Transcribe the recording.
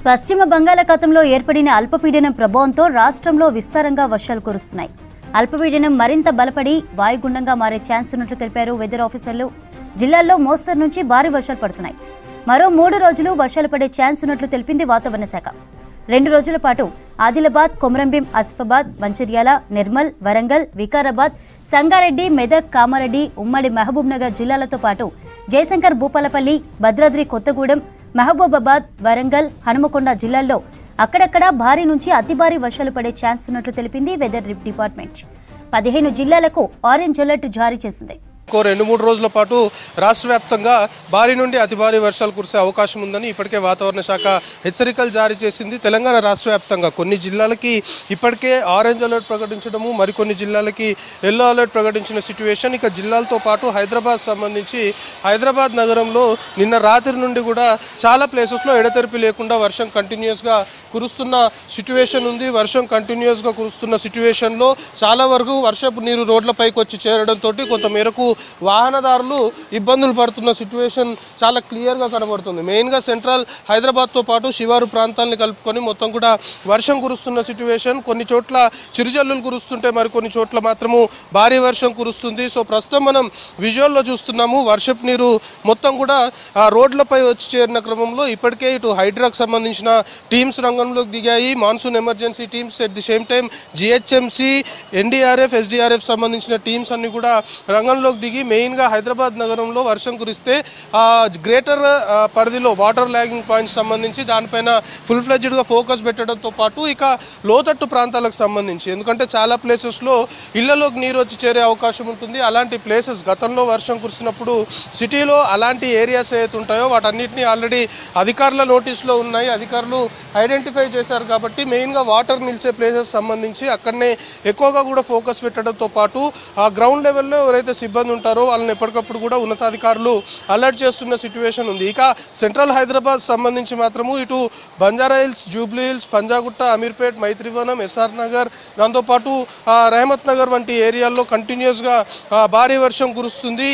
పశ్చిమ బంగాళాఖాతంలో ఏర్పడిన అల్పపీడనం ప్రభావంతో రాష్ట్రంలో విస్తారంగా వర్షాలు కురుస్తున్నాయి. అల్పపీడనం మరింత బలపడి వాయుగుండంగా మారే ఛాన్స్ ఉన్నట్లు తెలిపారు వెదర్ ఆఫీసర్లు. జిల్లాల్లో మోస్తరు నుంచి భారీ వర్షాలు పడుతున్నాయి. మరో 3 రోజులు వర్షాలు పడే ఛాన్స్ ఉన్నట్లు తెలిపింది వాతావరణ శాఖ. 2 రోజుల పాటు ఆదిలాబాద్, కొమరంభీం, ఆసిఫాబాద్, మంచిర్యాల, నిర్మల్, వరంగల్, వికారాబాద్, సంగారెడ్డి, మెదక్, కామారెడ్డి, ఉమ్మడి మహబూబ్నగర్ జిల్లాలతో పాటు జయశంకర్, భూపాలపల్లి, భద్రాద్రి కొత్తగూడెం, మహబూబాబాద్, వరంగల్, హనుమకొండ జిల్లాల్లో అక్కడక్కడ భారీ నుంచి అతి భారీ వర్షాలు పడే ఛాన్స్ ఉన్నట్లు తెలిపింది వెదర్ డిపార్ట్మెంట్. 15 జిల్లాలకు ఆరెంజ్ అలర్ట్ జారీ చేసింది. 2-3 రోజుల పాటు రాష్ట్ర వ్యాప్తంగా భారీ నుండి అతి భారీ వర్షాలు కురిసే అవకాశం ఉందని ఇప్పటికే వాతావరణ శాఖ హెచ్చరికలు జారీ చేసింది. తెలంగాణ రాష్ట్ర వ్యాప్తంగా కొన్ని జిల్లాలకి ఇప్పటికే ఆరెంజ్ అలర్ట్ ప్రకటించడము, మరికొన్ని జిల్లాలకి ఎల్లో అలర్ట్ ప్రకటించిన సిట్యుయేషన్. ఇక జిల్లాలతో పాటు హైదరాబాద్ సంబంధించి హైదరాబాద్ నగరంలో నిన్న రాత్రి నుండి కూడా చాలా ప్లేసెస్లో ఎడతెరిపి లేకుండా వర్షం కంటిన్యూస్గా కురుస్తున్న సిట్యుయేషన్ ఉంది. వర్షం కంటిన్యూస్గా కురుస్తున్న సిట్యుయేషన్లో చాలా వరకు వర్షపు నీరు రోడ్లపైకి వచ్చి చేరడంతో కొంతమేరకు వాహనదారులు ఇబ్బందులు పడుతున్న సిట్యుయేషన్ చాలా క్లియర్గా కనబడుతుంది. మెయిన్గా సెంట్రల్ హైదరాబాద్తో పాటు శివారు ప్రాంతాలని కలుపుకొని మొత్తం కూడా వర్షం కురుస్తున్న సిట్యుయేషన్. కొన్ని చోట్ల చిరుజల్లులు కురుస్తుంటే మరికొన్ని చోట్ల మాత్రము భారీ వర్షం కురుస్తుంది. సో ప్రస్తుతం మనం విజువల్లో చూస్తున్నాము. వర్షపు నీరు మొత్తం కూడా ఆ రోడ్లపై వచ్చి చేరిన క్రమంలో ఇప్పటికే ఇటు హైడ్రాకు సంబంధించిన టీమ్స్ రంగంలోకి దిగాయి. Monsoon emergency teams, at the same time GHMC, NDRF, SDRF సంబంధించిన టీమ్స్ అన్ని కూడా రంగంలోకి దిగి మెయిన్గా హైదరాబాద్ నగరంలో వర్షం కురిస్తే గ్రేటర్ పరిధిలో వాటర్ ల్యాగింగ్ పాయింట్స్ సంబంధించి దానిపైన ఫుల్ ఫ్లెడ్జ్డ్గా ఫోకస్ పెట్టడంతో పాటు ఇక లోతట్టు ప్రాంతాలకు సంబంధించి, ఎందుకంటే చాలా ప్లేసెస్లో ఇళ్లలోకి నీరు వచ్చి చేరే అవకాశం ఉంటుంది. అలాంటి ప్లేసెస్ గతంలో వర్షం కురిసినప్పుడు సిటీలో అలాంటి ఏరియాస్ ఏవైతే ఉంటాయో వాటన్నిటిని ఆల్రెడీ అధికారుల నోటీస్లో ఉన్నాయి. అధికారులు ఐడెంటిఫై చేశారు కాబట్టి మెయిన్గా వాటర్ నిలిచే ప్లేసెస్ సంబంధించి అక్కడనే ఎక్కువగా కూడా ఫోకస్ పెట్టడంతో పాటు ఆ గ్రౌండ్ లెవెల్లో ఎవరైతే సిబ్బంది ఉంటారో వాళ్ళని ఎప్పటికప్పుడు కూడా ఉన్నతాధికారులు అలర్ట్ చేస్తున్న సిట్యుయేషన్ ఉంది. ఇక సెంట్రల్ హైదరాబాద్ సంబంధించి మాత్రము ఇటు Banjara Hills, Jubilee Hills, Panjagutta, Ameerpet, Maitrivanam, SR Nagar, దాంతోపాటు రహమత్ నగర్ వంటి ఏరియాల్లో కంటిన్యూస్గా భారీ వర్షం కురుస్తుంది.